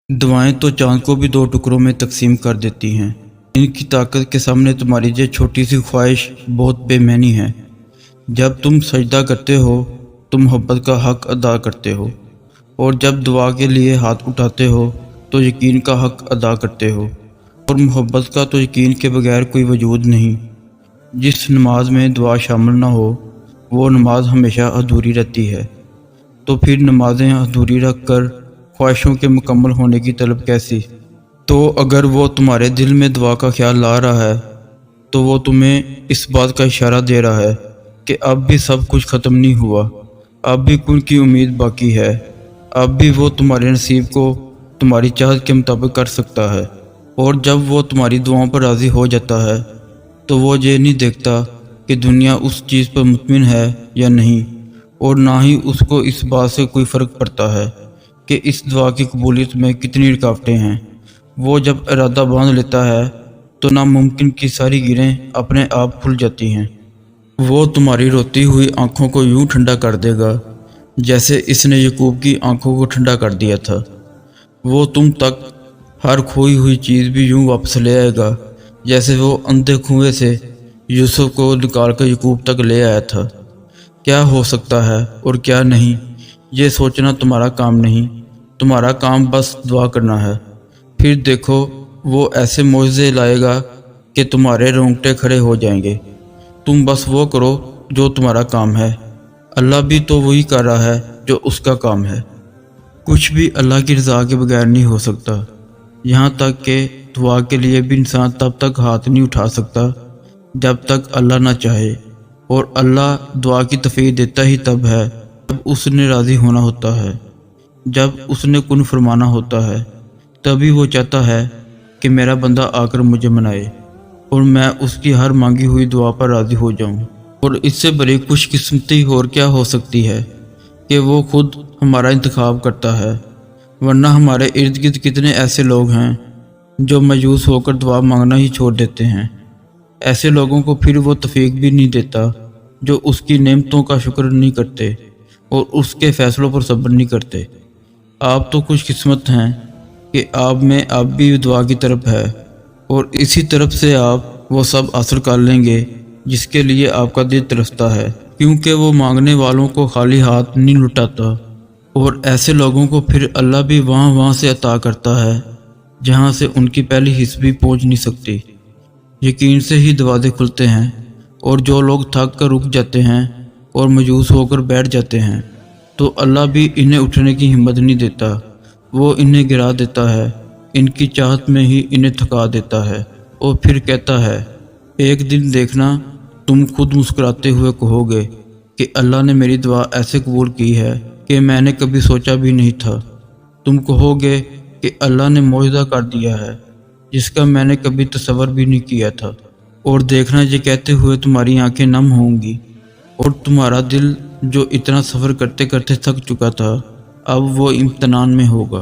دعائیں تو چاند کو بھی 2 ٹکڑوں میں تقسیم کر دیتی ہیں۔ ان کی طاقت کے سامنے تمہاری یہ چھوٹی سی خواہش بہت بے معنی ہے۔ جب تم سجدہ کرتے ہو تو محبت کا حق ادا کرتے ہو، اور جب دعا کے لیے ہاتھ اٹھاتے ہو تو یقین کا حق ادا کرتے ہو، اور محبت کا تو یقین کے بغیر کوئی وجود نہیں۔ جس نماز میں دعا شامل نہ ہو وہ نماز ہمیشہ ادھوری رہتی ہے، تو پھر نمازیں ادھوری رکھ کر خواہشوں کے مکمل ہونے کی طلب کیسی؟ تو اگر وہ تمہارے دل میں دعا کا خیال لا رہا ہے تو وہ تمہیں اس بات کا اشارہ دے رہا ہے کہ اب بھی سب کچھ ختم نہیں ہوا، اب بھی کل کی امید باقی ہے، اب بھی وہ تمہارے نصیب کو تمہاری چاہت کے مطابق کر سکتا ہے۔ اور جب وہ تمہاری دعاؤں پر راضی ہو جاتا ہے تو وہ یہ نہیں دیکھتا کہ دنیا اس چیز پر مطمئن ہے یا نہیں، اور نہ ہی اس کو اس بات سے کوئی فرق پڑتا ہے کہ اس دعا کی قبولیت میں کتنی رکاوٹیں ہیں۔ وہ جب ارادہ باندھ لیتا ہے تو ناممکن کی ساری گرہیں اپنے آپ کھل جاتی ہیں۔ وہ تمہاری روتی ہوئی آنکھوں کو یوں ٹھنڈا کر دے گا جیسے اس نے یعقوب کی آنکھوں کو ٹھنڈا کر دیا تھا۔ وہ تم تک ہر کھوئی ہوئی چیز بھی یوں واپس لے آئے گا جیسے وہ اندھے کنویں سے یوسف کو نکال کر یعقوب تک لے آیا تھا۔ کیا ہو سکتا ہے اور کیا نہیں، یہ سوچنا تمہارا کام نہیں، تمہارا کام بس دعا کرنا ہے۔ پھر دیکھو وہ ایسے معجزے لائے گا کہ تمہارے رونگٹے کھڑے ہو جائیں گے۔ تم بس وہ کرو جو تمہارا کام ہے، اللہ بھی تو وہی کر رہا ہے جو اس کا کام ہے۔ کچھ بھی اللہ کی رضا کے بغیر نہیں ہو سکتا، یہاں تک کہ دعا کے لیے بھی انسان تب تک ہاتھ نہیں اٹھا سکتا جب تک اللہ نہ چاہے، اور اللہ دعا کی تفیض دیتا ہی تب ہے جب اس نے راضی ہونا ہوتا ہے، جب اس نے کن فرمانا ہوتا ہے، تبھی وہ چاہتا ہے کہ میرا بندہ آ کر مجھے منائے اور میں اس کی ہر مانگی ہوئی دعا پر راضی ہو جاؤں۔ اور اس سے بڑی خوش قسمتی اور کیا ہو سکتی ہے کہ وہ خود ہمارا انتخاب کرتا ہے، ورنہ ہمارے ارد گرد کتنے ایسے لوگ ہیں جو مایوس ہو کر دعا مانگنا ہی چھوڑ دیتے ہیں۔ ایسے لوگوں کو پھر وہ توفیق بھی نہیں دیتا جو اس کی نعمتوں کا شکر نہیں کرتے اور اس کے فیصلوں پر صبر نہیں کرتے۔ آپ تو خوش قسمت ہیں کہ آپ میں اب بھی دعا کی طرف ہے، اور اسی طرف سے آپ وہ سب حاصل کر لیں گے جس کے لیے آپ کا دل ترستا ہے، کیونکہ وہ مانگنے والوں کو خالی ہاتھ نہیں لٹاتا۔ اور ایسے لوگوں کو پھر اللہ بھی وہاں سے عطا کرتا ہے جہاں سے ان کی پہلی حص بھی پہنچ نہیں سکتی۔ یقین سے ہی دروازے کھلتے ہیں، اور جو لوگ تھک کر رک جاتے ہیں اور مایوس ہو کر بیٹھ جاتے ہیں تو اللہ بھی انہیں اٹھنے کی ہمت نہیں دیتا، وہ انہیں گرا دیتا ہے، ان کی چاہت میں ہی انہیں تھکا دیتا ہے، اور پھر کہتا ہے ایک دن دیکھنا تم خود مسکراتے ہوئے کہو گے کہ اللہ نے میری دعا ایسے قبول کی ہے کہ میں نے کبھی سوچا بھی نہیں تھا۔ تم کہو گے کہ اللہ نے معجزہ کر دیا ہے جس کا میں نے کبھی تصور بھی نہیں کیا تھا، اور دیکھنا یہ کہتے ہوئے تمہاری آنکھیں نم ہوں گی، اور تمہارا دل جو اتنا سفر کرتے کرتے تھک چکا تھا اب وہ امتنان میں ہوگا۔